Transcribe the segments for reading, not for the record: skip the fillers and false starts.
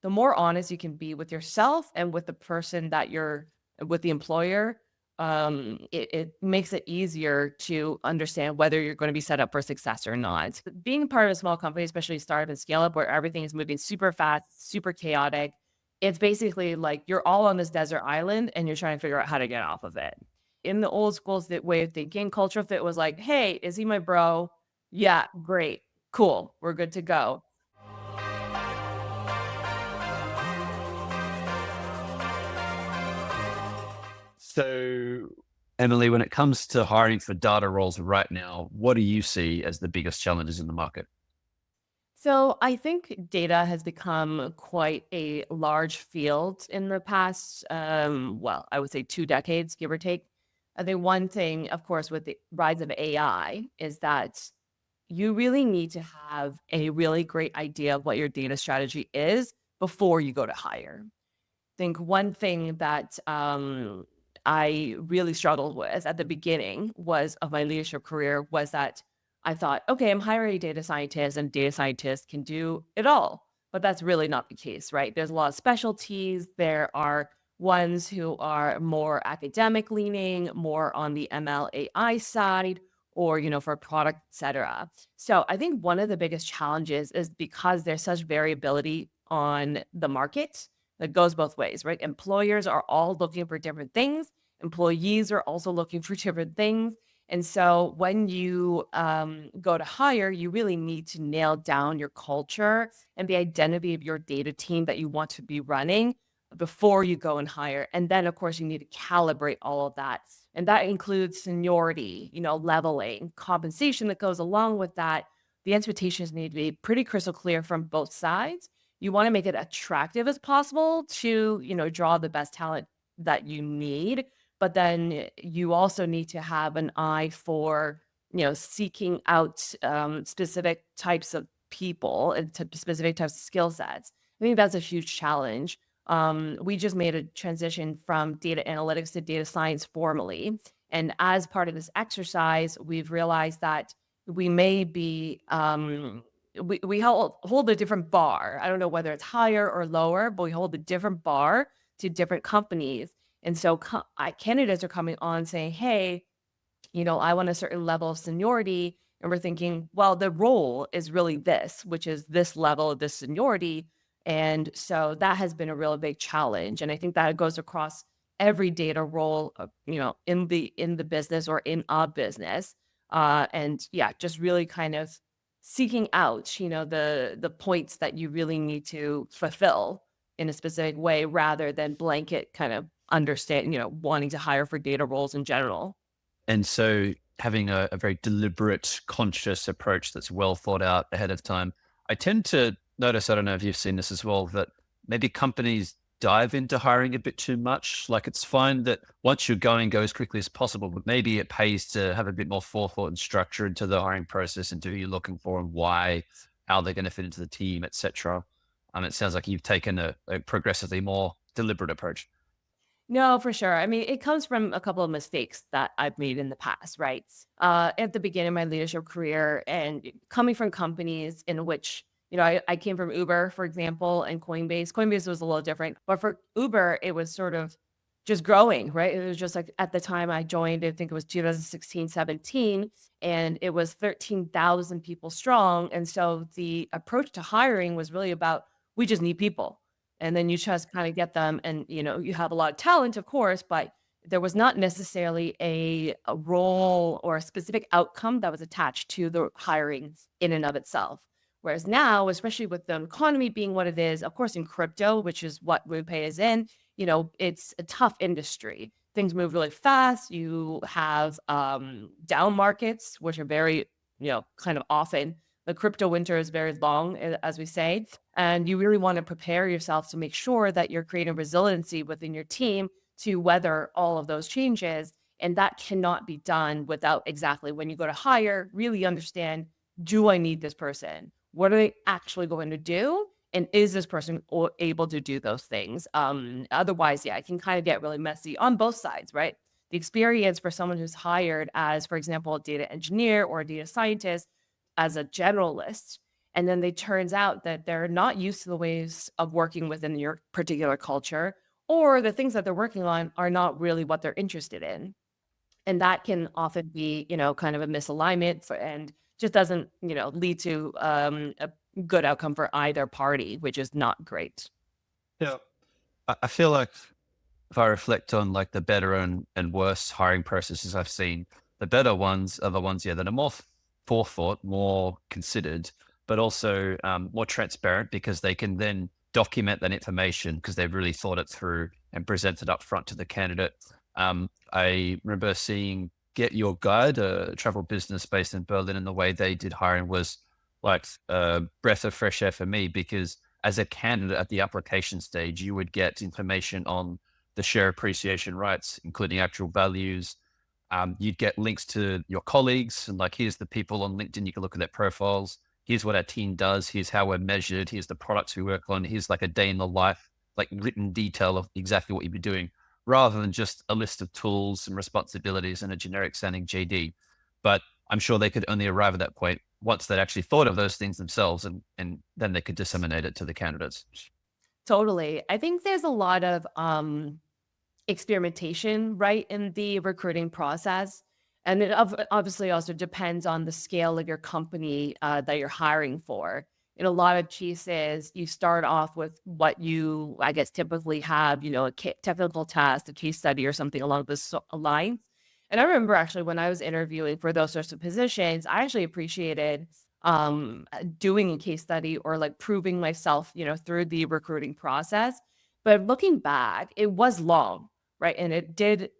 the more honest you can be with yourself and with the person that you're with the employer, it makes it easier to understand whether you're going to be set up for success or not. Being part of a small company, especially startup and scale up, where everything is moving super fast, super chaotic, it's basically like you're all on this desert island and you're trying to figure out how to get off of it. In the old school's way of thinking, culture fit was like, hey, is he my bro? Yeah, great, cool, we're good to go. So, Emily, when it comes to hiring for data roles right now, what do you see as the biggest challenges in the market? So I think data has become quite a large field in the past, well, I would say 2 decades, give or take. I think one thing, of course, with the rise of AI is that you really need to have a really great idea of what your data strategy is before you go to hire. Think one thing that I really struggled with at the beginning was of my leadership career was that I thought, okay, I'm hiring a data scientist and data scientists can do it all. But that's really not the case, right? There's a lot of specialties. There are ones who are more academic leaning, more on the ML AI side, or for product, et cetera. So I think one of the biggest challenges is because there's such variability on the market that goes both ways, right? Employers are all looking for different things. Employees are also looking for different things. And so when you go to hire, you really need to nail down your culture and the identity of your data team that you want to be running before you go and hire. And then, of course, you need to calibrate all of that. And that includes seniority, leveling, compensation that goes along with that. The expectations need to be pretty crystal clear from both sides. You wanna make it attractive as possible to, draw the best talent that you need, but then you also need to have an eye for, seeking out, specific types of people and specific types of skill sets. I think that's a huge challenge. We just made a transition from data analytics to data science formally, and as part of this exercise, we've realized that we may be, we hold a different bar. I don't know whether it's higher or lower, but we hold a different bar to different companies. And so candidates are coming on saying, hey, I want a certain level of seniority. And we're thinking, well, the role is really this, which is this level of this seniority. And so that has been a real big challenge. And I think that goes across every data role, in the business or in a business. And yeah, just really kind of seeking out, the points that you really need to fulfill in a specific way rather than blanket kind of understand, wanting to hire for data roles in general. And so, having a very deliberate, conscious approach that's well thought out ahead of time. I tend to notice, I don't know if you've seen this as well, that maybe companies dive into hiring a bit too much. Like it's fine that once you're going, go as quickly as possible, but maybe it pays to have a bit more forethought and structure into the hiring process, into who you're looking for and why, how they're going to fit into the team, etc. And it sounds like you've taken a progressively more deliberate approach. No, for sure. I mean, it comes from a couple of mistakes that I've made in the past, right? At the beginning of my leadership career and coming from companies in which, I came from Uber, for example, and Coinbase. Coinbase was a little different, but for Uber, it was sort of just growing, right? It was just like at the time I joined, I think it was 2016, 17, and it was 13,000 people strong. And so the approach to hiring was really about we just need people and then you just kinda get them and, you have a lot of talent, of course, but there was not necessarily a role or a specific outcome that was attached to the hiring in and of itself. Whereas now, especially with the economy being what it is, of course, in crypto, which is what WebPay is in, it's a tough industry. Things move really fast. You have, down markets, which are very, kind of often the crypto winter is very long, as we say, and you really want to prepare yourself to make sure that you're creating resiliency within your team to weather all of those changes. And that cannot be done without exactly when you go to hire, really understand, do I need this person? What are they actually going to do? And is this person able to do those things? Otherwise, yeah, it can kind of get really messy on both sides, right? The experience for someone who's hired as, for example, a data engineer or a data scientist as a generalist And then it turns out that they're not used to the ways of working within your particular culture, or the things that they're working on are not really what they're interested in. And that can often be, kind of a misalignment and just doesn't, lead to a good outcome for either party, which is not great. Yeah. I feel like if I reflect on like the better and worse hiring processes I've seen, the better ones are the ones, yeah, that are more forethought, more considered, but also more transparent because they can then document that information because they've really thought it through and presented up front to the candidate. I remember seeing Get Your Guide, a travel business based in Berlin, and the way they did hiring was like a breath of fresh air for me because as a candidate at the application stage, you would get information on the share appreciation rights, including actual values. You'd get links to your colleagues and like, here's the people on LinkedIn. You can look at their profiles. Here's what our team does. Here's how we're measured. Here's the products we work on. Here's like a day in the life, like written detail of exactly what you'd be doing rather than just a list of tools and responsibilities and a generic sounding JD. But I'm sure they could only arrive at that point once they'd actually thought of those things themselves and then they could disseminate it to the candidates. Totally. I think there's a lot of experimentation, right, in the recruiting process. And it obviously also depends on the scale of your company that you're hiring for. In a lot of cases, you start off with what you, I guess, typically have, a technical task, a case study, or something along this lines. And I remember actually when I was interviewing for those sorts of positions, I actually appreciated doing a case study or like proving myself, through the recruiting process. But looking back, it was long, right? And it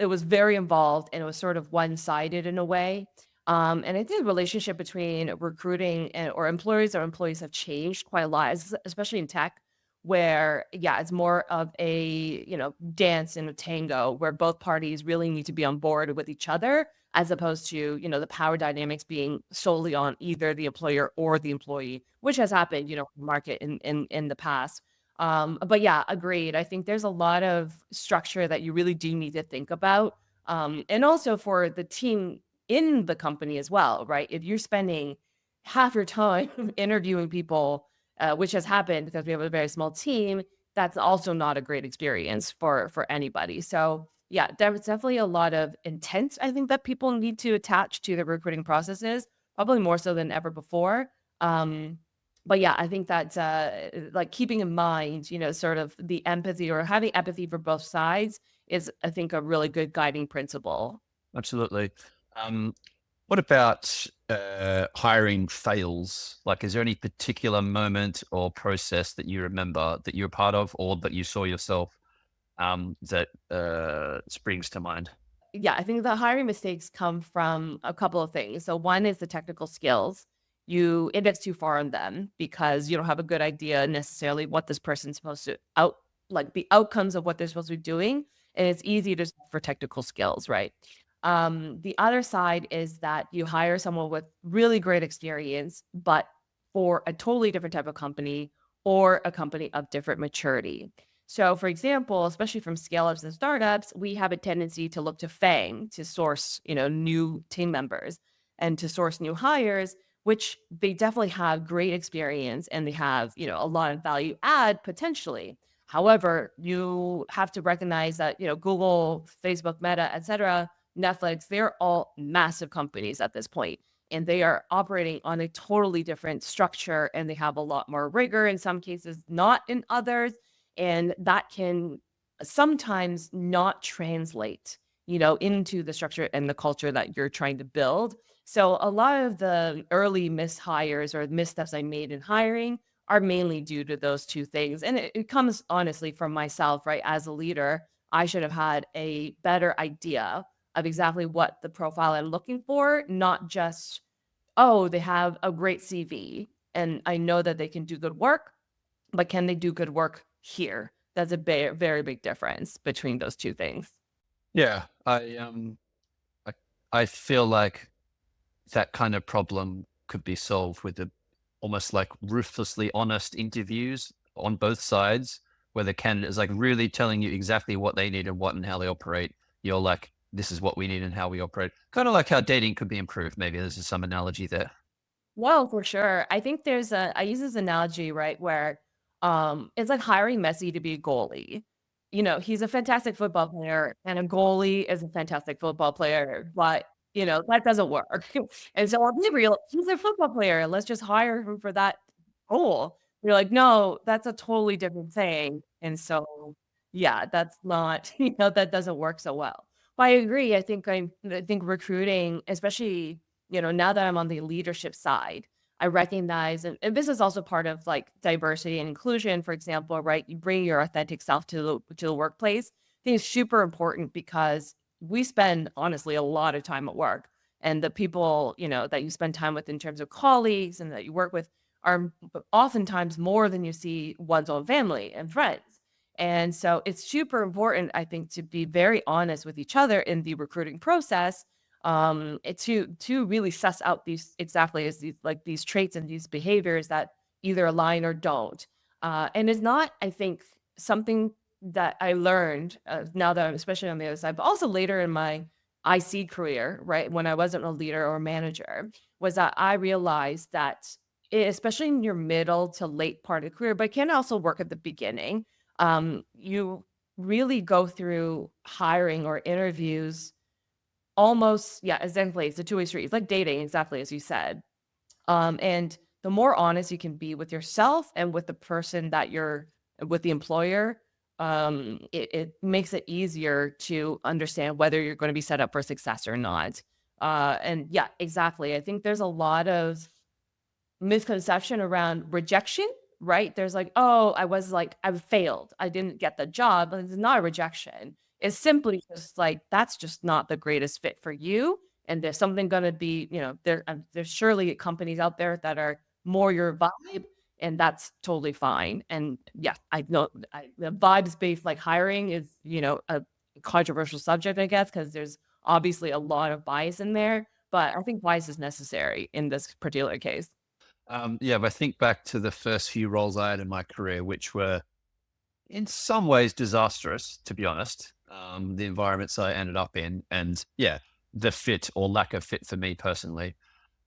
was very involved and it was sort of one-sided in a way. And I think the relationship between recruiting and or employers or employees have changed quite a lot, especially in tech, where yeah, it's more of a dance and a tango where both parties really need to be on board with each other, as opposed to the power dynamics being solely on either the employer or the employee, which has happened market in the past. But yeah, agreed. I think there's a lot of structure that you really do need to think about. And also for the team in the company as well, right? If you're spending half your time interviewing people, which has happened because we have a very small team, that's also not a great experience for anybody. So yeah, there's definitely a lot of intent I think that people need to attach to the recruiting processes, probably more so than ever before. Um, but yeah, I think that, like, keeping in mind, sort of the empathy or having empathy for both sides is, I think, a really good guiding principle. Absolutely. Um, what about hiring fails? Like, is there any particular moment or process that you remember that you're part of or that you saw yourself that springs to mind? Yeah, I think the hiring mistakes come from a couple of things. So one is the technical skills. You index too far on them because you don't have a good idea necessarily what this person's supposed to like the outcomes of what they're supposed to be doing. And it's easy to for technical skills, right? The other side is that you hire someone with really great experience, but for a totally different type of company or a company of different maturity. So, for example, especially from scale ups and startups, we have a tendency to look to FANG to source, new team members and to source new hires, which they definitely have great experience and they have, a lot of value add potentially. However, you have to recognize that, Google, Facebook, Meta, etc., Netflix, they're all massive companies at this point, and they are operating on a totally different structure and they have a lot more rigor in some cases, not in others. And that can sometimes not translate, into the structure and the culture that you're trying to build. So a lot of the early mishires or missteps I made in hiring are mainly due to those two things. And it comes honestly from myself, right? As a leader, I should have had a better idea of exactly what the profile I'm looking for, not just, oh, they have a great CV and I know that they can do good work, but can they do good work here? That's a very big difference between those 2 things. Yeah, I, I feel like that kind of problem could be solved with almost like ruthlessly honest interviews on both sides, where the candidate is like really telling you exactly what they need and what and how they operate. You're like, this is what we need and how we operate. Kind of like how dating could be improved. Maybe there's some analogy there. Well, for sure. I think I use this analogy, right, where it's like hiring Messi to be a goalie. He's a fantastic football player and a goalie is a fantastic football player, but that doesn't work. And so I'll be real, he's a football player. Let's just hire him for that goal. You're like, no, that's a totally different thing. And so yeah, that's not, that doesn't work so well. But I agree. I think recruiting, especially now that I'm on the leadership side, I recognize, and this is also part of like diversity and inclusion, for example, right? You bring your authentic self to the workplace. I think it's super important because we spend honestly a lot of time at work. And the people, that you spend time with in terms of colleagues and that you work with are oftentimes more than you see one's own family and friends. And so it's super important, I think, to be very honest with each other in the recruiting process, to really suss out these exactly as these traits and these behaviors that either align or don't. And it's not, I think, something that I learned now that I'm especially on the other side, but also later in my IC career, right, when I wasn't a leader or manager, was that I realized that especially in your middle to late part of the career, but it can also work at the beginning. You really go through hiring or interviews almost, yeah, exactly, it's a two-way street. It's like dating, exactly as you said. And the more honest you can be with yourself and with the person that you're with the employer, it makes it easier to understand whether you're gonna be set up for success or not. And yeah, exactly. I think there's a lot of misconception around rejection, right? There's like, "Oh, I failed. I didn't get the job." But it's not a rejection. It's simply just like, that's just not the greatest fit for you, and there's something gonna be, there's surely companies out there that are more your vibe, and that's totally fine. And yeah, I know the vibes-based, like, hiring is, a controversial subject, I guess, because there's obviously a lot of bias in there, but I think bias is necessary in this particular case. Yeah, if I think back to the first few roles I had in my career, which were in some ways disastrous, to be honest. The environments I ended up in, and yeah, the fit or lack of fit for me personally.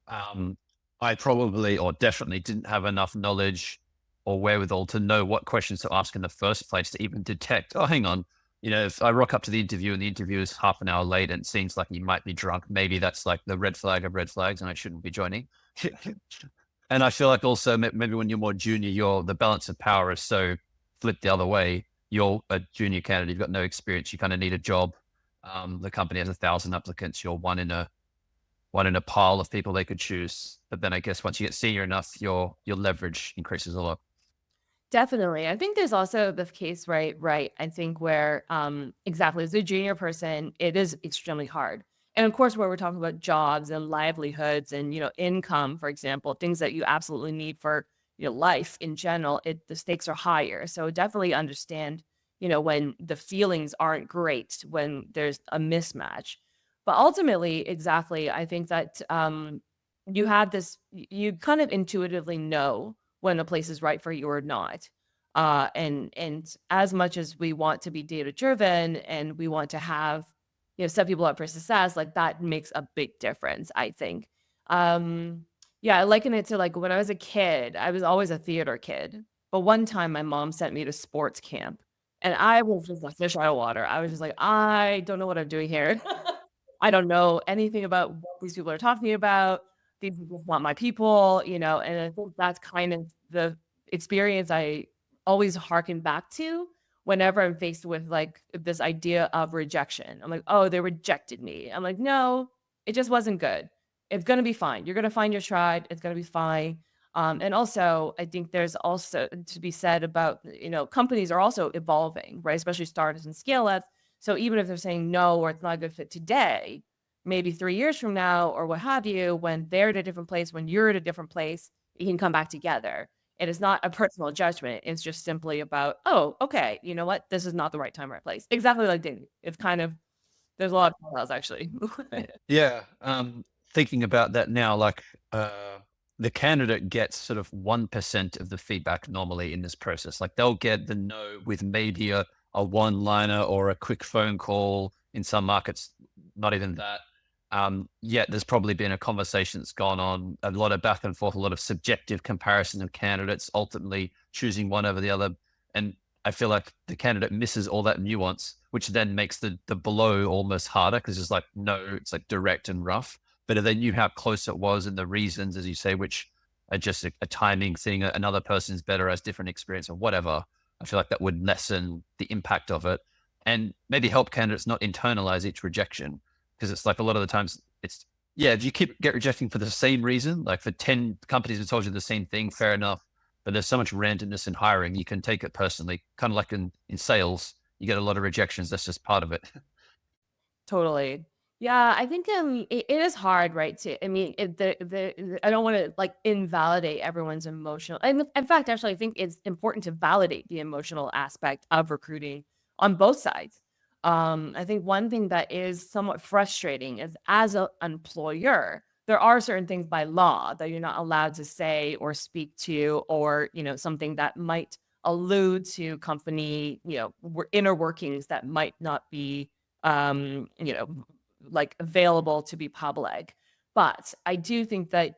Um, I probably or definitely didn't have enough knowledge or wherewithal to know what questions to ask in the first place to even detect, oh, hang on, if I rock up to the interview and the interview is half an hour late and it seems like you might be drunk, maybe that's like the red flag of red flags and I shouldn't be joining. And I feel like also maybe when you're more junior, the balance of power is so flipped the other way. You're a junior candidate, you've got no experience, you kind of need a job. The company has 1,000 applicants, you're one in a pile of people they could choose. But then I guess once you get senior enough, your leverage increases a lot. Definitely. I think there's also the case, right, I think where, exactly, as a junior person, it is extremely hard. And of course, where we're talking about jobs and livelihoods and, income, for example, things that you absolutely need for your life in general, the stakes are higher. So definitely understand, when the feelings aren't great, when there's a mismatch. But ultimately, exactly, I think that you have you kind of intuitively know when a place is right for you or not. And as much as we want to be data driven and we want to have, set people up for success, like that makes a big difference, I think. Yeah, I liken it to like when I was a kid, I was always a theater kid. But one time my mom sent me to sports camp and I was just a fish out of water. I was just like, I don't know what I'm doing here. I don't know anything about what these people are talking about. These people want my people, and I think that's kind of the experience I always harken back to whenever I'm faced with like this idea of rejection. I'm like, oh, they rejected me. I'm like, no, it just wasn't good. It's gonna be fine. You're gonna find your tribe. It's gonna be fine. And also, I think there's also to be said about companies are also evolving, right? Especially startups and scale ups. So even if they're saying no or it's not a good fit today, maybe 3 years from now or what have you, when they're at a different place, when you're at a different place, you can come back together. And it's not a personal judgment. It's just simply about, oh, okay, you know what? This is not the right time, right place. Exactly like dating. It's kind of there's a lot of parallels actually. Yeah. Thinking about that now, like the candidate gets sort of 1% of the feedback normally in this process. Like they'll get the no with maybe a one liner or a quick phone call. In some markets, not even that. Yet there's probably been a conversation that's gone on, a lot of back and forth, a lot of subjective comparison of candidates, ultimately choosing one over the other. And I feel like the candidate misses all that nuance, which then makes the blow almost harder because it's like, no, it's like direct and rough. But if they knew how close it was and the reasons, as you say, which are just a timing thing, another person's better, has different experience or whatever, I feel like that would lessen the impact of it and maybe help candidates not internalize each rejection because it's like a lot of the times it's yeah, if you get rejecting for the same reason, like for 10 companies that told you the same thing, fair enough. But there's so much randomness in hiring, you can take it personally. Kind of like in sales, you get a lot of rejections. That's just part of it. Totally. Yeah, I think it is hard, right? To I mean, I don't want to like invalidate everyone's emotional. And in fact, actually, I think it's important to validate the emotional aspect of recruiting on both sides. I think one thing that is somewhat frustrating is as an employer, there are certain things by law that you're not allowed to say or speak to, or something that might allude to company, inner workings that might not be um, you know, like available to be public. But I do think that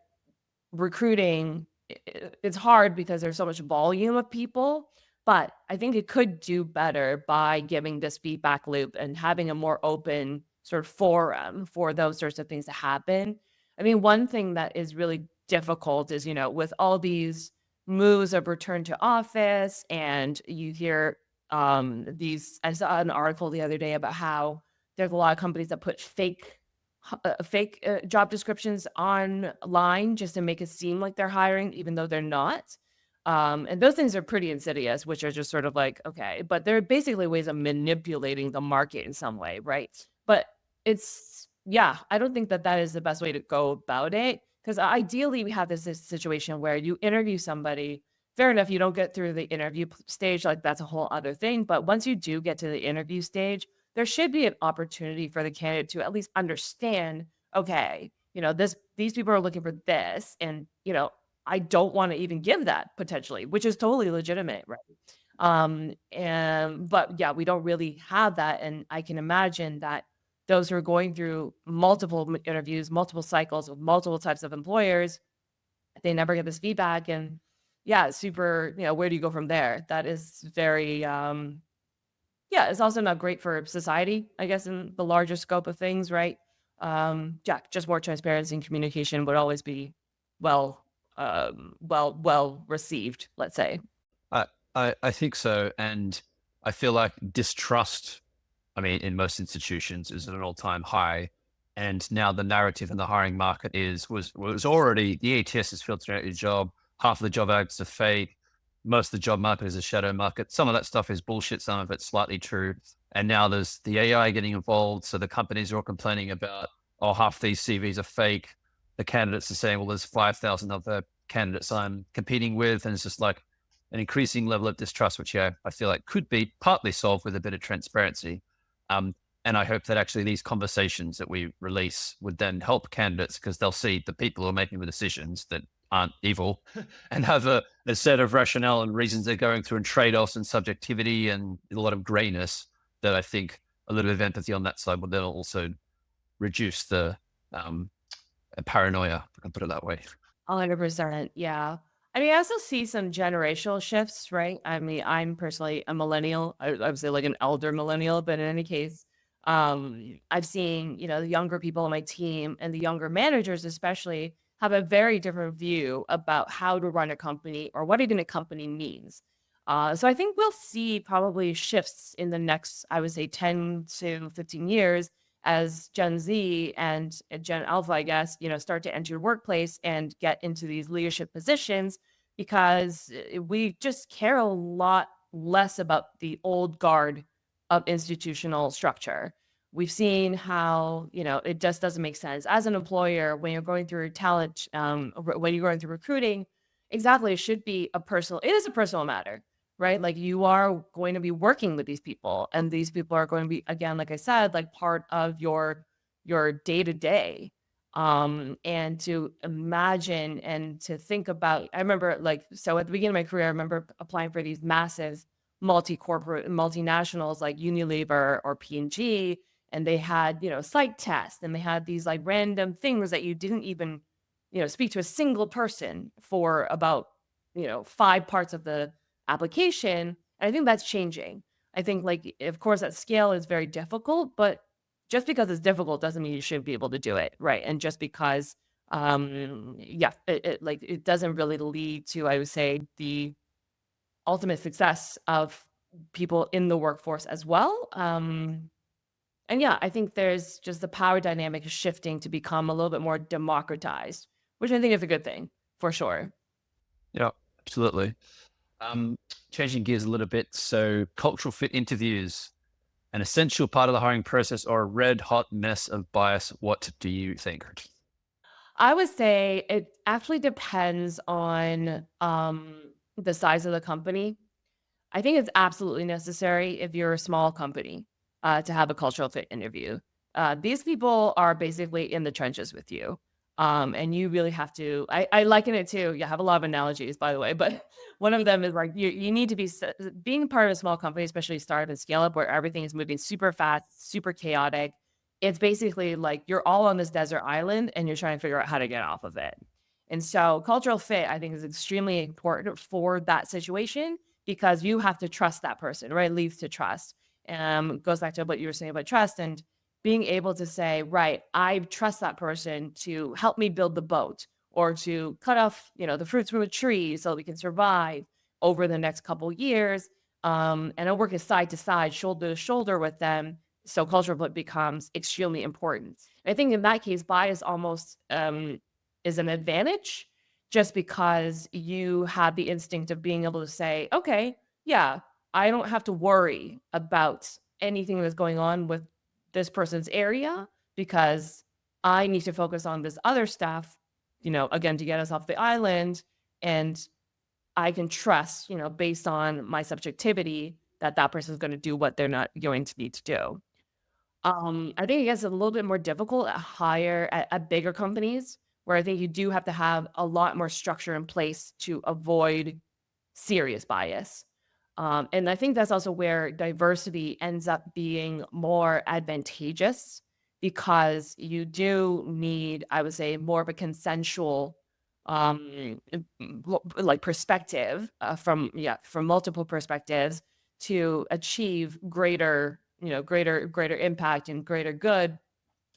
recruiting, it's hard because there's so much volume of people, but I think it could do better by giving this feedback loop and having a more open sort of forum for those sorts of things to happen. I mean, one thing that is really difficult is, with all these moves of return to office, and you hear I saw an article the other day about how there's a lot of companies that put fake job descriptions online just to make it seem like they're hiring, even though they're not. And those things are pretty insidious, which are just sort of like, okay, but they're basically ways of manipulating the market in some way, right? But yeah, I don't think that that is the best way to go about it. Because ideally, we have this situation where you interview somebody. Fair enough, you don't get through the interview stage, like that's a whole other thing. But once you do get to the interview stage, there should be an opportunity for the candidate to at least understand, okay, these people are looking for this, and I don't want to even give that potentially, which is totally legitimate, right? And but yeah, we don't really have that, and I can imagine that those who are going through multiple interviews, multiple cycles with multiple types of employers, they never get this feedback, and yeah, super. Where do you go from there? That is very yeah, it's also not great for society, I guess, in the larger scope of things, right? Yeah, just more transparency and communication would always be well, well received, let's say. I, I think so. And I feel like distrust, I mean, in most institutions is at an all-time high. And now the narrative in the hiring market was already the ATS is filtering out your job. Half of the job ads are fake. Most of the job market is a shadow market. Some of that stuff is bullshit. Some of it's slightly true. And now there's the AI getting involved. So the companies are all complaining about, oh, half these CVs are fake. The candidates are saying, well, there's 5,000 other candidates I'm competing with. And it's just like an increasing level of distrust, which yeah, I feel like could be partly solved with a bit of transparency. Um, and I hope that actually these conversations that we release would then help candidates because they'll see the people who are making the decisions that aren't evil and have a set of rationale and reasons they're going through and trade-offs and subjectivity and a lot of grayness that I think a little bit of empathy on that side will then also reduce the um, paranoia, if I can put it that way. 100%. Yeah. I mean, I also see some generational shifts, right? I mean, I'm personally a millennial. I would say like an elder millennial, but in any case, I've seen, the younger people on my team and the younger managers, especially, have a very different view about how to run a company or what even a company means. So I think we'll see probably shifts in the next, I would say, 10 to 15 years as Gen Z and Gen Alpha, I guess, start to enter the workplace and get into these leadership positions because we just care a lot less about the old guard of institutional structure. We've seen how, it just doesn't make sense. As an employer, when you're going through talent, when you're going through recruiting, exactly, it is a personal matter, right? Like you are going to be working with these people, and these people are going to be, again, like I said, like part of your day to day. And to imagine and to think about, I remember so at the beginning of my career, I remember applying for these massive multi-corporate multinationals like Unilever or P&G, and they had, psych tests, and they had these like random things that you didn't even, speak to a single person for about, 5 parts of the application. And I think that's changing. I think, like, of course, at scale is very difficult, but just because it's difficult doesn't mean you shouldn't be able to do it, right? And just because, yeah, it doesn't really lead to, I would say, the ultimate success of people in the workforce as well. And yeah, I think there's just the power dynamic is shifting to become a little bit more democratized, which I think is a good thing for sure. Yeah, absolutely. Um, Changing gears a little bit. So, cultural fit interviews, an essential part of the hiring process, or a red hot mess of bias. What do you think? I would say it actually depends on the size of the company. I think it's absolutely necessary if you're a small company to have a cultural fit interview. These people are basically in the trenches with you. And you really have to, I liken it to, you have a lot of analogies, by the way, but one of them is like you need to be, being part of a small company, especially startup and scale up where everything is moving super fast, super chaotic. It's basically like you're all on this desert island and you're trying to figure out how to get off of it. And so cultural fit, I think, is extremely important for that situation because you have to trust that person, right? Leads to trust. Goes back to what you were saying about trust and being able to say, right, I trust that person to help me build the boat or to cut off, the fruits from a tree so we can survive over the next couple years. And I work side to side, shoulder to shoulder with them. So cultural fit becomes extremely important. I think in that case, bias almost is an advantage just because you have the instinct of being able to say, okay, yeah, I don't have to worry about anything that's going on with this person's area because I need to focus on this other stuff, again, to get us off the island. And I can trust, based on my subjectivity, that that person is going to do what they're not going to need to do. I think it gets a little bit more difficult at bigger companies where I think you do have to have a lot more structure in place to avoid serious bias. And I think that's also where diversity ends up being more advantageous because you do need, I would say, more of a consensual like perspective from multiple perspectives to achieve greater impact and greater good.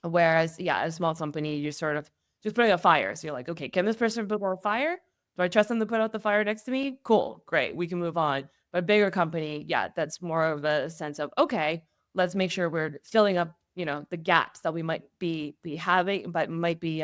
Whereas, yeah, a small company, you sort of just putting out fires. You're like, okay, can this person put more fire? Do I trust them to put out the fire next to me? Cool, great, we can move on. But bigger company, yeah, that's more of a sense of okay, let's make sure we're filling up, the gaps that we might be having, but might be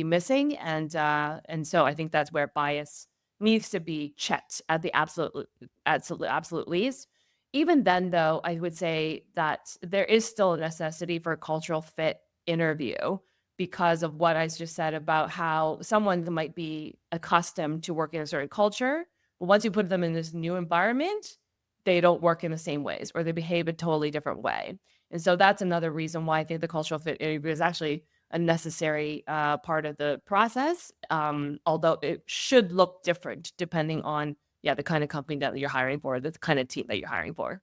missing, and so I think that's where bias needs to be checked at the absolute least. Even then, though, I would say that there is still a necessity for a cultural fit interview because of what I just said about how someone might be accustomed to working in a certain culture, but once you put them in this new environment, they don't work in the same ways or they behave a totally different way. And so that's another reason why I think the cultural fit interview is actually a necessary part of the process, although it should look different depending on yeah, the kind of company that you're hiring for, the kind of team that you're hiring for.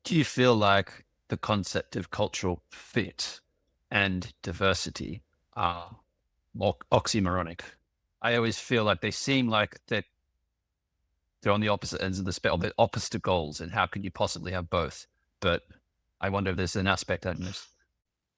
Do you feel like the concept of cultural fit and diversity are more oxymoronic? I always feel like they seem like they're on the opposite ends of the spectrum, the opposite goals, and how can you possibly have both? But I wonder if there's an aspect I've missed.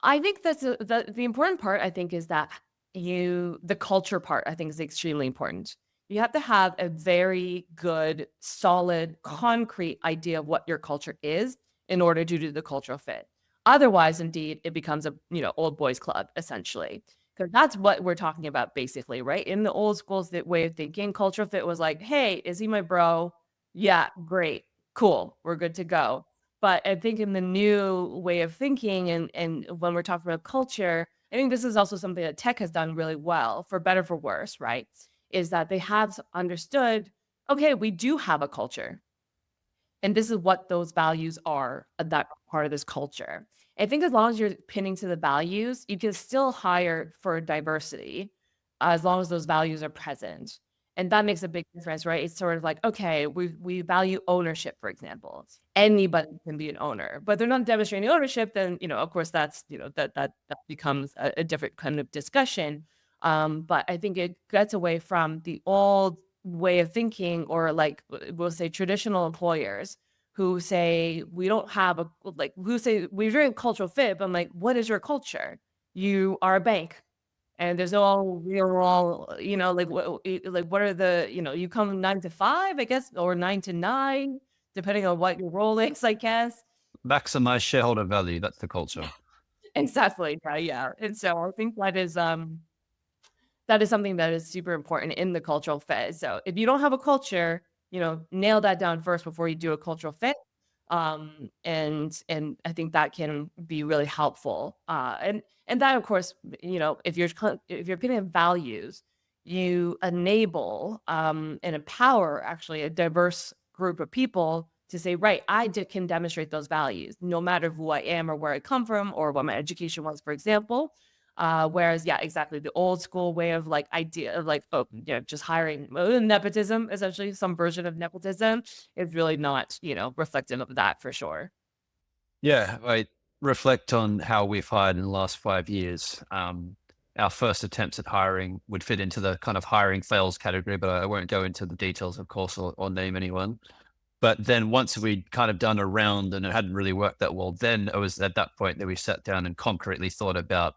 I think that's the important part, I think, is that the culture part, I think, is extremely important. You have to have a very good, solid, concrete idea of what your culture is in order to do the cultural fit. Otherwise, indeed, it becomes a, old boys club, essentially. Because that's what we're talking about, basically, right? In the old schools, that way of thinking, cultural fit was like, hey, is he my bro? Yeah, great, cool, we're good to go. But I think in the new way of thinking and when we're talking about culture, I think this is also something that tech has done really well, for better for worse, right? Is that they have understood, okay, we do have a culture. And this is what those values are that are part of this culture. I think as long as you're pinning to the values, you can still hire for diversity as long as those values are present. And that makes a big difference, right? It's sort of like, okay, we value ownership, for example. Anybody can be an owner, but they're not demonstrating ownership, then, of course that's, that becomes a different kind of discussion. But I think it gets away from the old way of thinking, or like we'll say traditional employers who say we don't have a like who say we're very cultural fit, but I'm like, what is your culture? You are a bank. And there's no real, like what are the, you come 9 to 5, I guess, or 9 to 9, depending on what your role is, I guess. Maximize shareholder value. That's the culture. Exactly. Yeah, yeah. And so I think that is something that is super important in the cultural fit. So if you don't have a culture, nail that down first before you do a cultural fit. And I think that can be really helpful. And that of course, if you're getting values, you enable and empower actually a diverse group of people to say, right, can demonstrate those values, no matter who I am or where I come from or what my education was, for example. Whereas, yeah, exactly. The old school way of like idea of like, oh, just hiring nepotism, essentially some version of nepotism is really not, reflective of that for sure. Yeah, I reflect on how we've hired in the last 5 years. Our first attempts at hiring would fit into the kind of hiring fails category, but I won't go into the details, of course, or name anyone. But then once we'd kind of done a round and it hadn't really worked that well, then it was at that point that we sat down and concretely thought about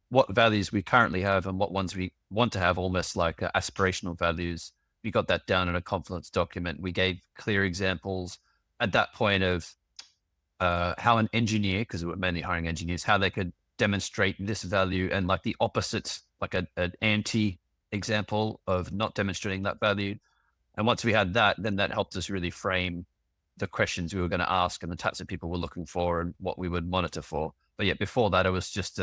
what values we currently have and what ones we want to have, almost like aspirational values. We got that down in a confluence document. We gave clear examples at that point of how an engineer, because we're mainly hiring engineers, how they could demonstrate this value, and like the opposites, like an anti example of not demonstrating that value. And once we had that, then that helped us really frame the questions we were going to ask and the types of people we're looking for and what we would monitor for. But yeah, before that, it was just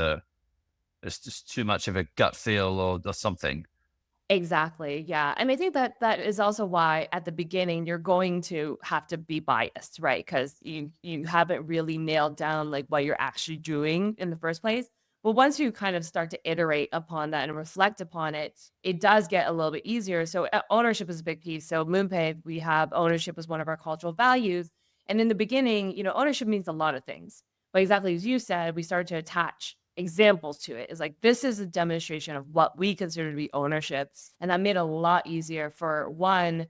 it's just too much of a gut feel or something. Exactly, yeah, and I think that that is also why at the beginning you're going to have to be biased, right? Because you haven't really nailed down, like, what you're actually doing in the first place. But once you kind of start to iterate upon that and reflect upon it, it does get a little bit easier. So, ownership is a big piece. So, MoonPay, we have ownership as one of our cultural values, and in the beginning, ownership means a lot of things. But exactly as you said, we started to attach examples to it. It's like, this is a demonstration of what we consider to be ownership. And that made it a lot easier for one,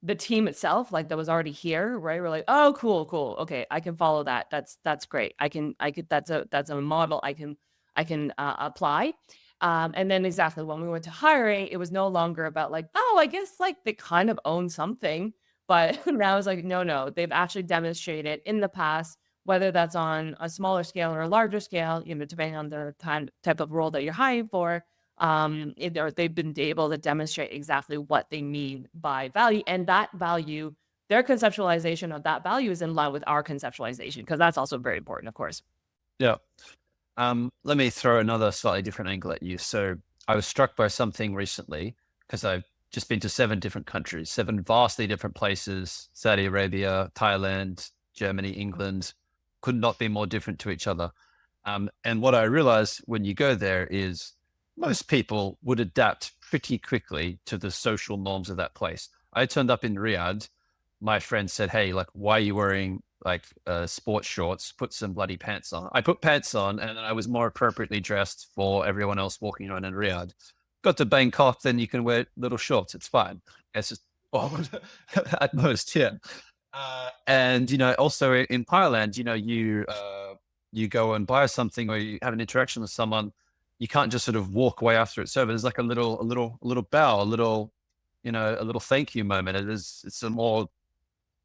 the team itself, like that was already here, right? We're like, oh, cool, cool. Okay, I can follow that. That's great. I could that's a model I can apply. And then exactly when we went to hiring, it was no longer about like, oh, I guess like they kind of own something. But now it's like, no, no, they've actually demonstrated in the past, whether that's on a smaller scale or a larger scale, depending on the type of role that you're hiring for, or they've been able to demonstrate exactly what they mean by value, and that value, their conceptualization of that value is in line with our conceptualization, because that's also very important, of course. Yeah. Let me throw another slightly different angle at you. So I was struck by something recently because I've just been to 7 different countries, 7 vastly different places: Saudi Arabia, Thailand, Germany, England. Could not be more different to each other. And what I realized when you go there is most people would adapt pretty quickly to the social norms of that place. I turned up in Riyadh. My friend said, "Hey, like, why are you wearing like sports shorts? Put some bloody pants on." I put pants on, and then I was more appropriately dressed for everyone else walking around in Riyadh. Got to Bangkok, then you can wear little shorts. It's fine. It's just at most, yeah. And also in Thailand, you go and buy something or you have an interaction with someone, you can't just sort of walk away after it's over. There's like a little bow, a little thank you moment. It's a more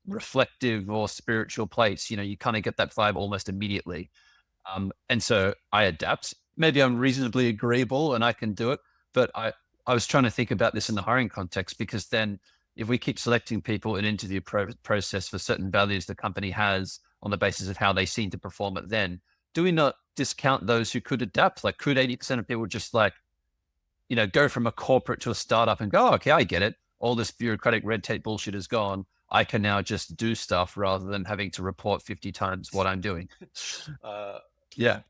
reflective or spiritual place. You kind of get that vibe almost immediately. And so I adapt. Maybe I'm reasonably agreeable and I can do it. But I was trying to think about this in the hiring context, because then if we keep selecting people in interview process for certain values the company has on the basis of how they seem to perform it, then do we not discount those who could adapt? Like, could 80% of people just like, go from a corporate to a startup and go, oh, okay, I get it. All this bureaucratic red tape bullshit is gone. I can now just do stuff rather than having to report 50 times what I'm doing. Uh, yeah.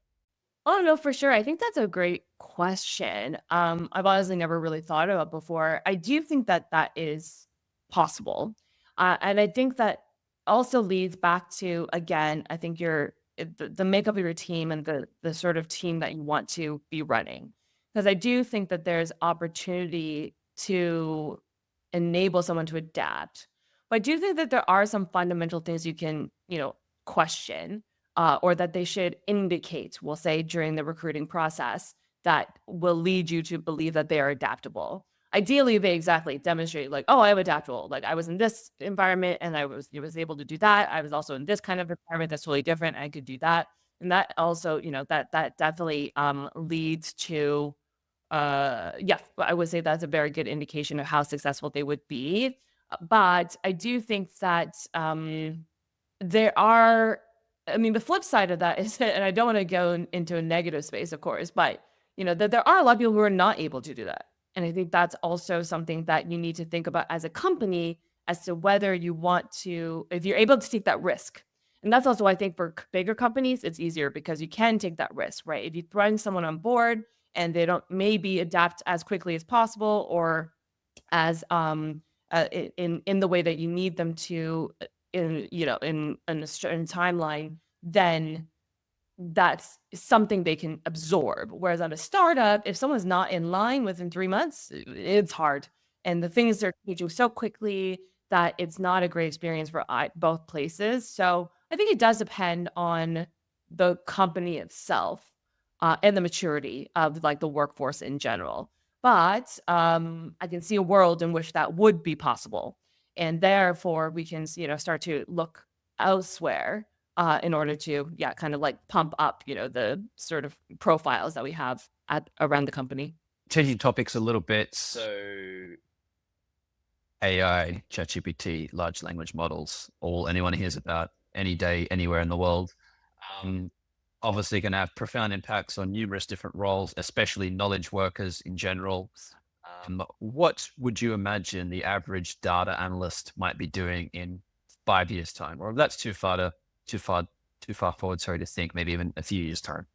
Oh, no, for sure. I think that's a great question. I've honestly never really thought about before. I do think that that is possible. And I think that also leads back to, again, I think the makeup of your team and the sort of team that you want to be running. Because I do think that there's opportunity to enable someone to adapt. But I do think that there are some fundamental things you can, question or that they should indicate, we'll say, during the recruiting process that will lead you to believe that they are adaptable. Ideally, they exactly demonstrate, like, oh, I'm adaptable. Like, I was in this environment and I was able to do that. I was also in this kind of environment that's totally different. I could do that. And that also, that definitely leads to yeah, I would say that's a very good indication of how successful they would be. But I do think that there are I mean, the flip side of that is and I don't wanna go into a negative space, of course, but, that there are a lot of people who are not able to do that. And I think that's also something that you need to think about as a company as to whether you want to if you're able to take that risk. And that's also, I think, for bigger companies, it's easier because you can take that risk, right? If you bring someone on board and they don't maybe adapt as quickly as possible or as in the way that you need them to in a certain timeline, then that's something they can absorb. Whereas on a startup, if someone's not in line within 3 months, it's hard. And the things are changing so quickly that it's not a great experience for both places. So I think it does depend on the company itself and the maturity of like the workforce in general. But I can see a world in which that would be possible. And therefore, we can, start to look elsewhere in order to, yeah, kind of like pump up, the sort of profiles that we have at around the company. Changing topics a little bit. So AI, ChatGPT, large language models, all anyone hears about any day, anywhere in the world. Um, Obviously, going to have profound impacts on numerous different roles, especially knowledge workers in general. What would you imagine the average data analyst might be doing in 5 years' time? Or if that's too far, too far forward, sorry to think, maybe even a few years' time.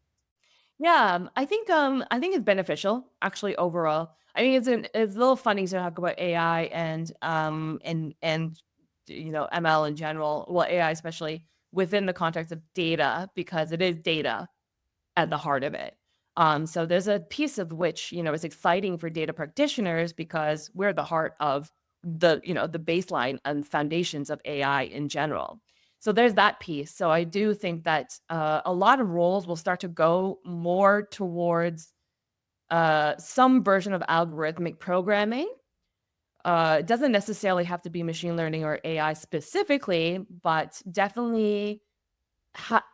Yeah, I think it's beneficial actually overall. I think it's a little funny to talk about AI and ML in general, well AI especially within the context of data because it is data at the heart of it. So there's a piece of which, is exciting for data practitioners because we're the heart of the baseline and foundations of AI in general. So there's that piece. So I do think that a lot of roles will start to go more towards some version of algorithmic programming. It doesn't necessarily have to be machine learning or AI specifically, but definitely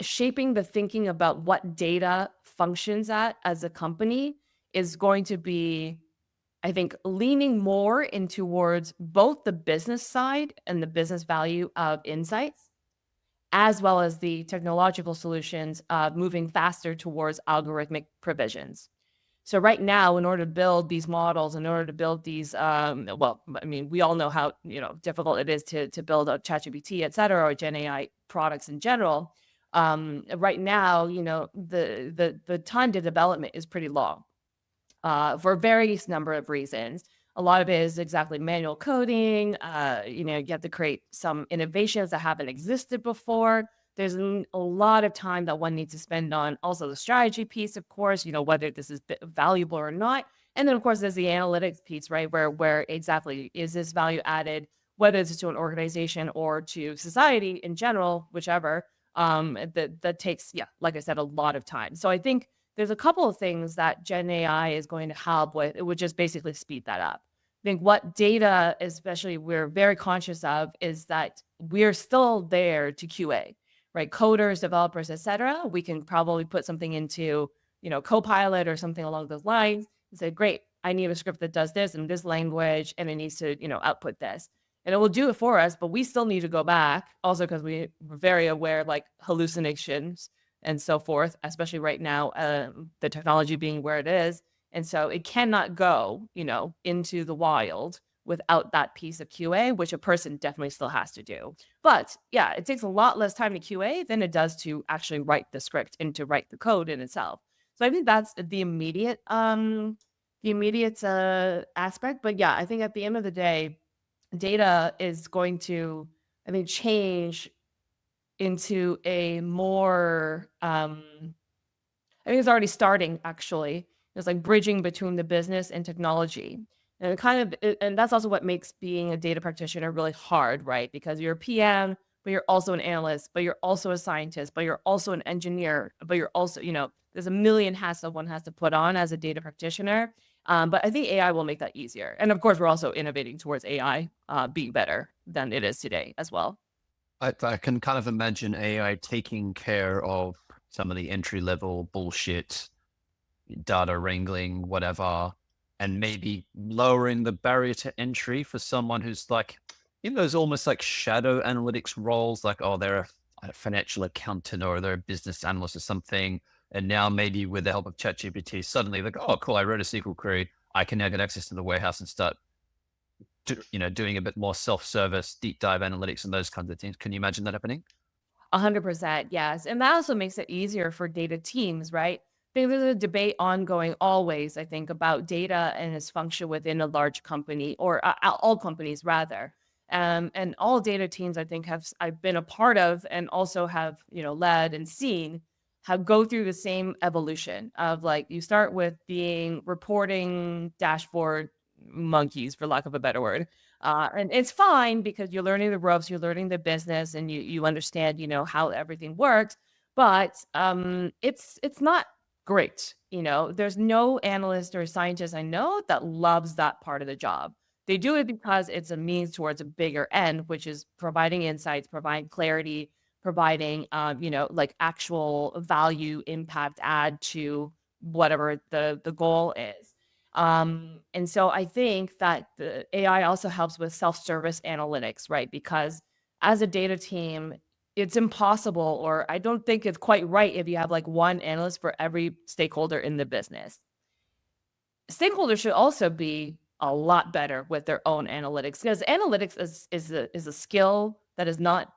shaping the thinking about what data functions at as a company is going to be, I think, leaning more in towards both the business side and the business value of insights, as well as the technological solutions moving faster towards algorithmic provisions. So right now, in order to build these models, in order to build these, well, I mean, we all know how difficult it is to build a ChatGPT, et cetera, or Gen AI products in general. Right now, the time to development is pretty long for various number of reasons. A lot of it is exactly manual coding. You have to create some innovations that haven't existed before. There's a lot of time that one needs to spend on also the strategy piece, of course, whether this is valuable or not. And then, of course, there's the analytics piece, right? Where exactly is this value added, whether it's to an organization or to society in general, whichever. That takes, yeah, like I said, a lot of time. So I think there's a couple of things that Gen AI is going to help with. It would just basically speed that up. I think what data, especially we're very conscious of, is that we're still there to QA, right? Coders, developers, et cetera. We can probably put something into, Copilot or something along those lines and say, great, I need a script that does this in this language and it needs to, output this. And it will do it for us, but we still need to go back also because we're very aware like hallucinations and so forth, especially right now, the technology being where it is. And so it cannot go, into the wild without that piece of QA, which a person definitely still has to do. But yeah, it takes a lot less time to QA than it does to actually write the script and to write the code in itself. So I think that's the immediate aspect. But yeah, I think at the end of the day, data is going to, I think, change into a more I think it's already starting actually. It's like bridging between the business and technology. And and that's also what makes being a data practitioner really hard, right? Because you're a PM, but you're also an analyst, but you're also a scientist, but you're also an engineer, but you're also, there's a million hats that one has to put on as a data practitioner. But I think AI will make that easier. And of course, we're also innovating towards AI being better than it is today as well. I can kind of imagine AI taking care of some of the entry level bullshit, data wrangling, whatever, and maybe lowering the barrier to entry for someone who's like in those almost like shadow analytics roles, like, oh, they're a financial accountant or they're a business analyst or something. And now maybe with the help of ChatGPT, suddenly like, oh, cool, I wrote a SQL query. I can now get access to the warehouse and start, doing a bit more self-service, deep dive analytics and those kinds of things. Can you imagine that happening? 100%, yes, and that also makes it easier for data teams, right? I think there's a debate ongoing always, I think, about data and its function within a large company or all companies rather. And all data teams, I think, I've been a part of and also have led and seen have go through the same evolution of like you start with being reporting dashboard monkeys, for lack of a better word, and it's fine because you're learning the ropes, you're learning the business, and you understand, how everything works. But it's not great. There's no analyst or scientist I know that loves that part of the job. They do it because it's a means towards a bigger end, which is providing insights, providing clarity, providing like actual value, impact, add to whatever the goal is. And so I think that the AI also helps with self-service analytics, right? Because as a data team, it's impossible, or I don't think it's quite right if you have like one analyst for every stakeholder in the business. Stakeholders should also be a lot better with their own analytics because analytics is a skill that is not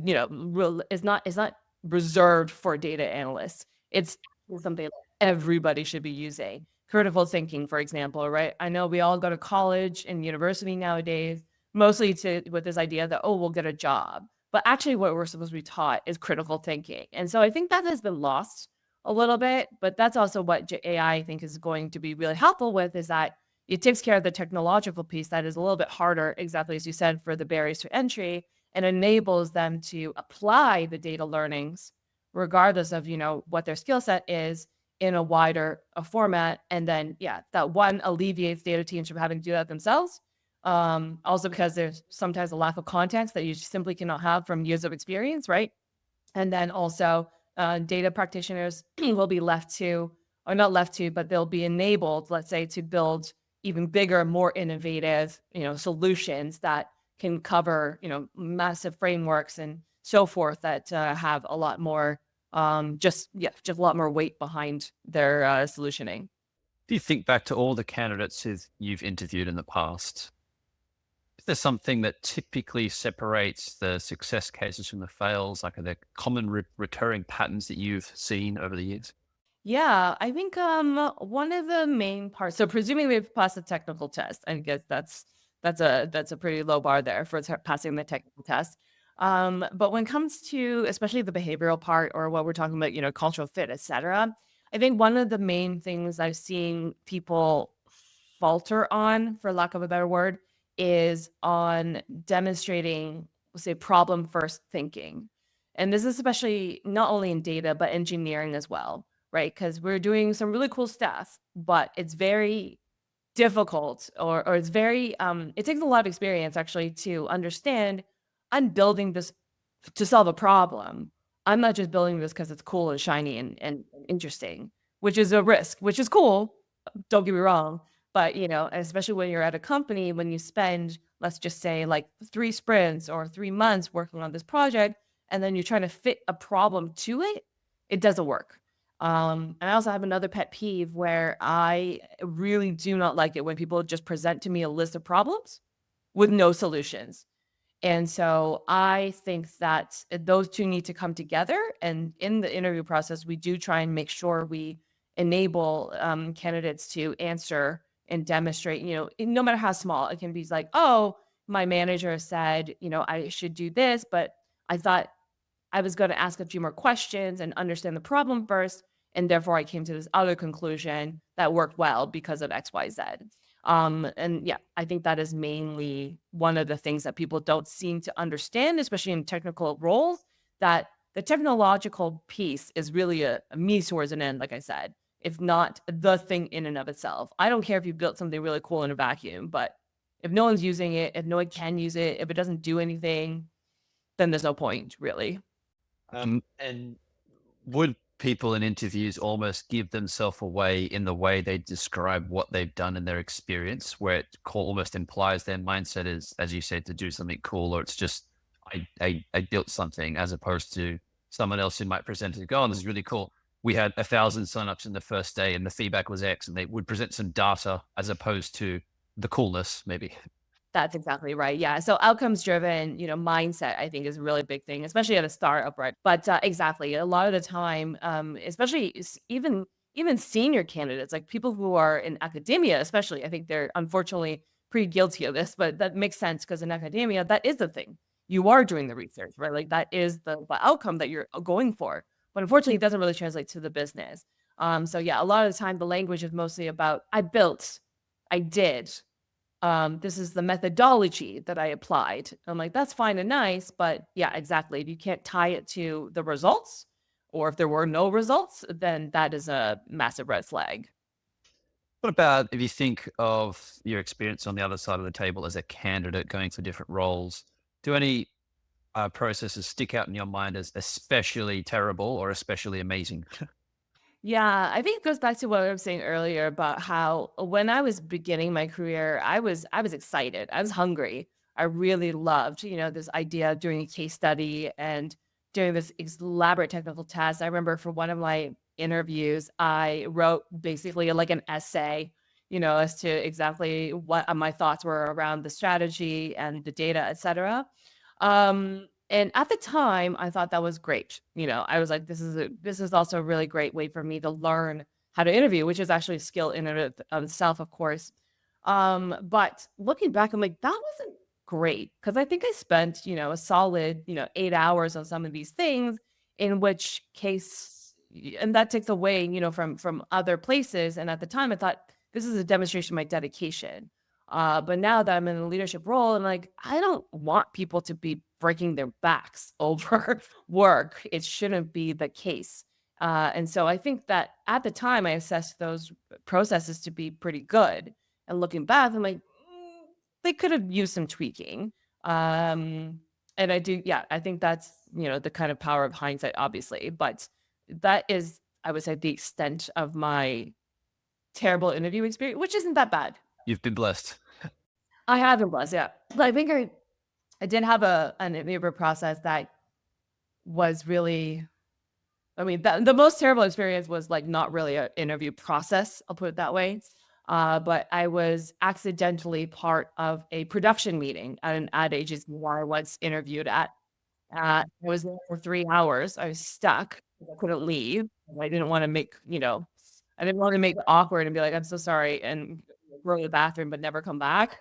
is not reserved for data analysts. It's something that everybody should be using. Critical thinking, for example, right? I know we all go to college and university nowadays, mostly to with this idea that, oh, we'll get a job. But actually what we're supposed to be taught is critical thinking. And so I think that has been lost a little bit, but that's also what AI I think is going to be really helpful with is that it takes care of the technological piece that is a little bit harder, exactly as you said, for the barriers to entry and enables them to apply the data learnings regardless of what their skill set is in a wider format. And then yeah, that one alleviates data teams from having to do that themselves, also because there's sometimes a lack of context that you simply cannot have from years of experience, right? And then also, data practitioners will be left to, or not left to, but they'll be enabled, let's say, to build even bigger, more innovative, solutions that can cover, massive frameworks and so forth that have a lot more, just a lot more weight behind their solutioning. Do you think back to all the candidates who you've interviewed in the past? Is there something that typically separates the success cases from the fails? Like, are there common recurring patterns that you've seen over the years? Yeah, I think one of the main parts. So presuming they've passed the technical test, I guess that's a pretty low bar there for passing the technical test. But when it comes to especially the behavioral part or what we're talking about, cultural fit, etc., I think one of the main things I've seen people falter on, for lack of a better word, is on demonstrating, say, problem first thinking. And this is especially not only in data, but engineering as well, right? Because we're doing some really cool stuff, but it's very difficult or it's very it takes a lot of experience actually to understand I'm building this to solve a problem. I'm not just building this because it's cool and shiny and interesting, which is a risk, which is cool. Don't get me wrong. But especially when you're at a company, when you spend, let's just say like 3 sprints or 3 months working on this project, and then you're trying to fit a problem to it, it doesn't work. And I also have another pet peeve where I really do not like it when people just present to me a list of problems with no solutions. And so I think that those two need to come together. And in the interview process, we do try and make sure we enable candidates to answer and demonstrate, no matter how small it can be, like, oh, my manager said, I should do this, but I thought I was gonna ask a few more questions and understand the problem first, and therefore I came to this other conclusion that worked well because of XYZ. And yeah, I think that is mainly one of the things that people don't seem to understand, especially in technical roles, that the technological piece is really a means towards an end, like I said, if not the thing in and of itself. I don't care if you built something really cool in a vacuum, but if no one's using it, if no one can use it, if it doesn't do anything, then there's no point, really. And would people in interviews almost give themselves away in the way they describe what they've done in their experience, where almost implies their mindset is, as you said, to do something cool, or it's just I built something, as opposed to someone else who might present it and go, "Oh, this is really cool. We had 1,000 signups in the first day, and the feedback was X," and they would present some data as opposed to the coolness, maybe. That's exactly right. Yeah. So outcomes driven, mindset, I think is a really big thing, especially at a startup, right? But exactly, a lot of the time, especially even senior candidates, like people who are in academia, especially, I think they're unfortunately pretty guilty of this. But that makes sense because in academia, that is the thing. You are doing the research, right? Like that is the outcome that you're going for. But unfortunately, it doesn't really translate to the business. So yeah, a lot of the time, the language is mostly about I built, I did. This is the methodology that I applied. I'm like, that's fine and nice, but yeah, exactly. If you can't tie it to the results, or if there were no results, then that is a massive red flag. What about if you think of your experience on the other side of the table as a candidate going for different roles? Do any processes stick out in your mind as especially terrible or especially amazing? Yeah, I think it goes back to what I was saying earlier about how when I was beginning my career, I was excited. I was hungry. I really loved, this idea of doing a case study and doing this elaborate technical test. I remember for one of my interviews, I wrote basically like an essay, as to exactly what my thoughts were around the strategy and the data, etc. And at the time, I thought that was great. I was like, this is also a really great way for me to learn how to interview, which is actually a skill in and of itself, of course. But looking back, I'm like, that wasn't great because I think I spent, a solid, 8 hours on some of these things, in which case, and that takes away, from other places. And at the time, I thought this is a demonstration of my dedication. But now that I'm in a leadership role, and like, I don't want people to be breaking their backs over work. It shouldn't be the case. And so I think that at the time, I assessed those processes to be pretty good. And looking back, I'm like, they could have used some tweaking. Um, and I do, yeah, I think that's, the kind of power of hindsight, obviously. But that is, I would say, the extent of my terrible interview experience, which isn't that bad. You've been blessed. I have it was, yeah. But I think I did have an interview process that was really, I mean, the most terrible experience was, like, not really an interview process, I'll put it that way. But I was accidentally part of a production meeting at an ad agency where I was interviewed at. I was there for 3 hours. I was stuck 'cause I couldn't leave. I didn't wanna make, I didn't wanna make it awkward and be like, "I'm so sorry," and go to the bathroom, but never come back.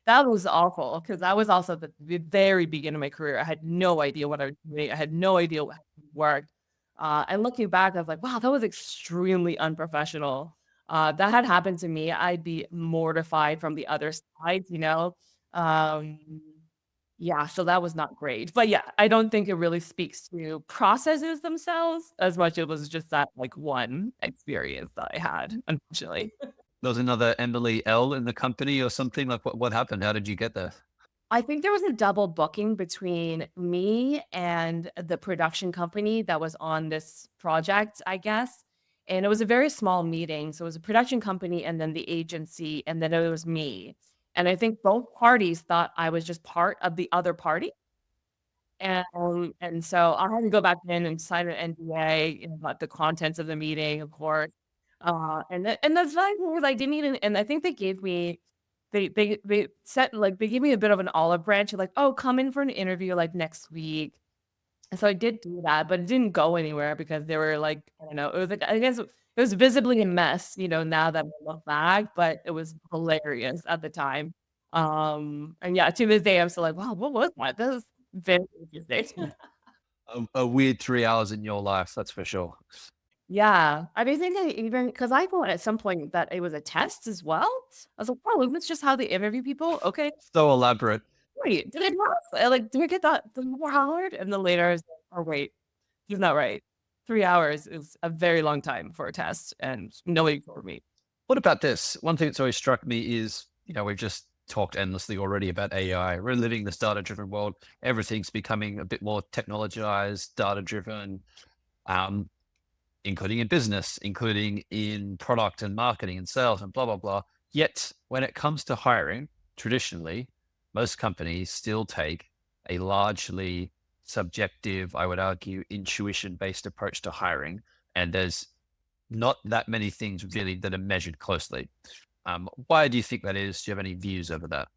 That was awful because that was also the very beginning of my career. I had no idea what I was doing. I had no idea how it worked. And looking back, I was like, "Wow, that was extremely unprofessional." That had happened to me, I'd be mortified from the other side, Um yeah, so that was not great. But yeah, I don't think it really speaks to processes themselves as much as it was just that, like, one experience that I had, unfortunately. There was another Emily L in the company or something. Like, what happened? How did you get there? I think there was a double booking between me and the production company that was on this project, I guess. And it was a very small meeting. So it was a production company and then the agency, and then it was me. And I think both parties thought I was just part of the other party. And so I had to go back in and sign an NDA, about the contents of the meeting, of course. And that's fine because I didn't even, and I think they gave me they set like they gave me a bit of an olive branch, like, "Oh, come in for an interview, like, next week." And so I did do that, but it didn't go anywhere because they were like, I don't know, it was like I guess it was visibly a mess, now that I look back, but it was hilarious at the time. And yeah, to this day, I'm still like, "Wow, what was that? That was very interesting." A weird 3 hours in your life, that's for sure. Yeah. I do think I even because I thought at some point that it was a test as well. I was like, "Oh, that's just how they interview people? Okay, So elaborate. wait, did I not like, do I get that the more hard?" And then later I was like, "Oh, wait, he's not right. 3 hours is a very long time for a test, and nobody told me." What about this? One thing that's always struck me is, we've just talked endlessly already about AI. We're living this data-driven world. Everything's becoming a bit more technologized, data-driven, um, including in business, including in product and marketing and sales and blah, blah, blah. Yet when it comes to hiring, traditionally, most companies still take a largely subjective, I would argue, intuition-based approach to hiring. And there's not that many things really that are measured closely. Why do you think that is? Do you have any views over that?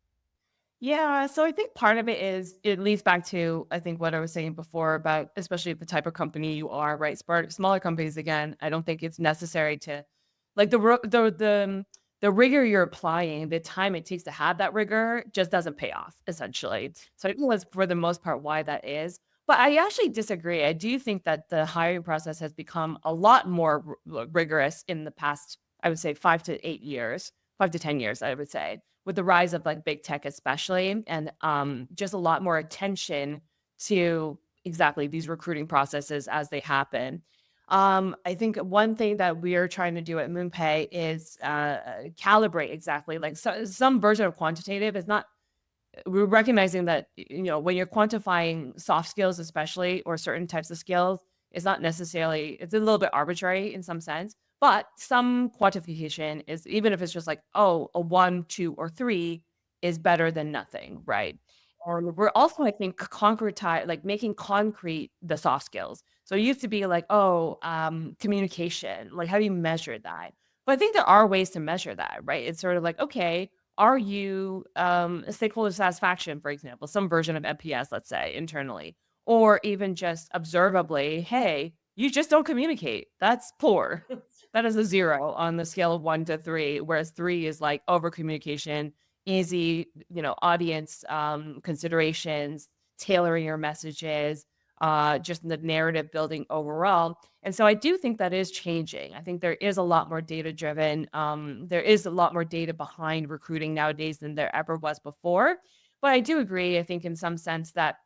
Yeah, so I think part of it is it leads back to I think what I was saying before about especially the type of company you are, right? Smaller companies again, I don't think it's necessary to like the rigor you're applying, the time it takes to have that rigor just doesn't pay off essentially. So I think that's for the most part why that is. But I actually disagree. I do think that the hiring process has become a lot more rigorous in the past, I would say 5 to 8 years, 5 to 10 years, I would say with the rise of like big tech especially and just a lot more attention to exactly these recruiting processes as they happen. I think one thing that we're trying to do at MoonPay is calibrate exactly like some version of quantitative is not we're recognizing that when you're quantifying soft skills especially or certain types of skills it's not necessarily it's a little bit arbitrary in some sense but some quantification is even if it's just like oh a 1, 2, or 3 is better than nothing, right? Or we're also I think concretize like making concrete the soft skills. So it used to be like oh communication, like how do you measure that? But I think there are ways to measure that, right? It's sort of like okay, are you, stakeholder satisfaction, for example, some version of NPS, let's say, internally, or even just observably, hey, you just don't communicate. That's poor. That is a 0 on the scale of 1 to 3, whereas 3 is like over communication, easy, audience considerations, tailoring your messages, just the narrative building overall. And so I do think that is changing. I think there is a lot more data driven. There is a lot more data behind recruiting nowadays than there ever was before. But I do agree, I think, in some sense that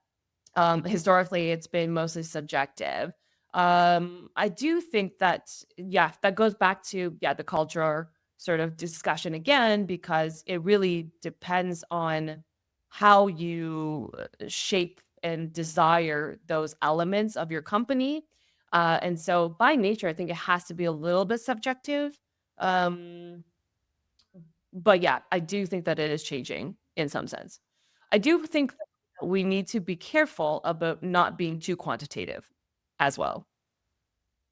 historically it's been mostly subjective. I do think that, yeah, that goes back to, yeah, the culture sort of discussion again, because it really depends on how you shape and desire those elements of your company. And so by nature, I think it has to be a little bit subjective. Um, but yeah, I do think that it is changing in some sense. I do think that we need to be careful about not being too quantitative as well.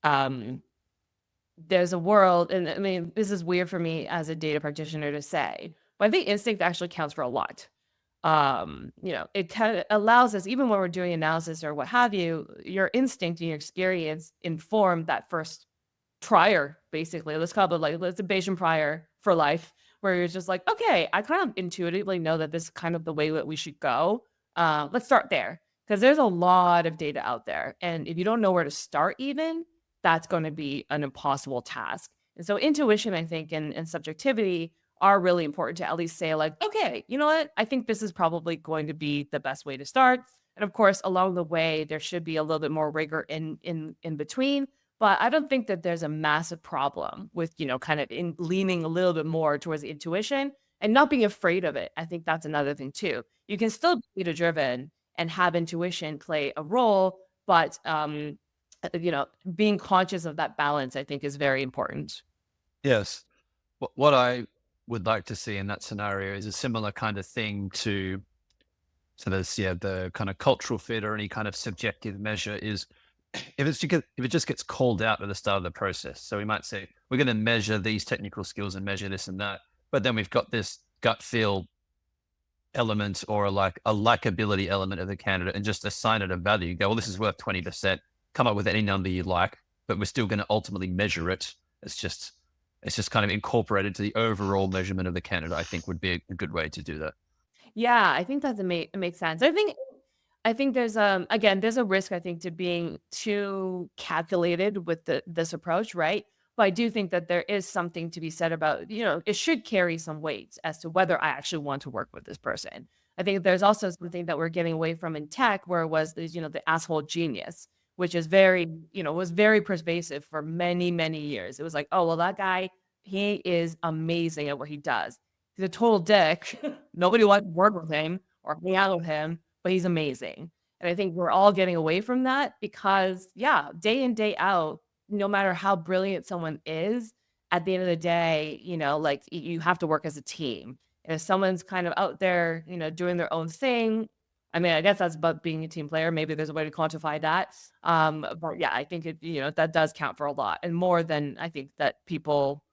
Um, there's a world, and I mean, this is weird for me as a data practitioner to say, but I think instinct actually counts for a lot. It kind of allows us, even when we're doing analysis or what have you, your instinct and your experience inform that first prior, basically. Let's call it like let's a Bayesian prior for life, where you're just like, okay, I kind of intuitively know that this is kind of the way that we should go. Let's start there because there's a lot of data out there, and if you don't know where to start, even that's going to be an impossible task. And so, intuition, I think, and subjectivity are really important to at least say, like, okay, you know what? I think this is probably going to be the best way to start. And of course, along the way, there should be a little bit more rigor in between but I don't think that there's a massive problem with, kind of in leaning a little bit more towards intuition and not being afraid of it. I think that's another thing too. You can still be data driven and have intuition play a role, but being conscious of that balance, I think, is very important. Yes. What I would like to see in that scenario is a similar kind of thing to so there's the kind of cultural fit or any kind of subjective measure is if it just gets called out at the start of the process. So we might say we're going to measure these technical skills and measure this and that, but then we've got this gut feel element or a likability element of the candidate and just assign it a value. Go, well, this is worth 20%. Come up with any number you like, but we're still going to ultimately measure it. It's just it's just kind of incorporated to the overall measurement of the candidate. I think would be a good way to do that. Yeah, I think that it makes sense. I think there's again there's a risk I think to being too calculated with this approach, right? But I do think that there is something to be said about, it should carry some weight as to whether I actually want to work with this person. I think there's also something that we're getting away from in tech where it was this, the asshole genius, which is very, was very pervasive for many, many years. It was like, oh well, that guy, he is amazing at what he does. He's a total dick. Nobody wants to work with him or hang out with him, but he's amazing. And I think we're all getting away from that because, yeah, day in, day out, no matter how brilliant someone is, at the end of the day, like you have to work as a team. And if someone's kind of out there, doing their own thing, I mean, I guess that's about being a team player. Maybe there's a way to quantify that. But yeah, I think that does count for a lot and more than I think that people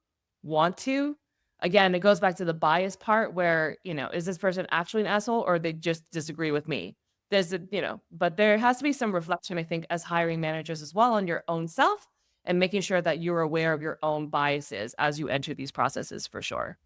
want to. Again, it goes back to the bias part where, is this person actually an asshole or they just disagree with me? But there has to be some reflection, I think, as hiring managers as well on your own self and making sure that you're aware of your own biases as you enter these processes for sure.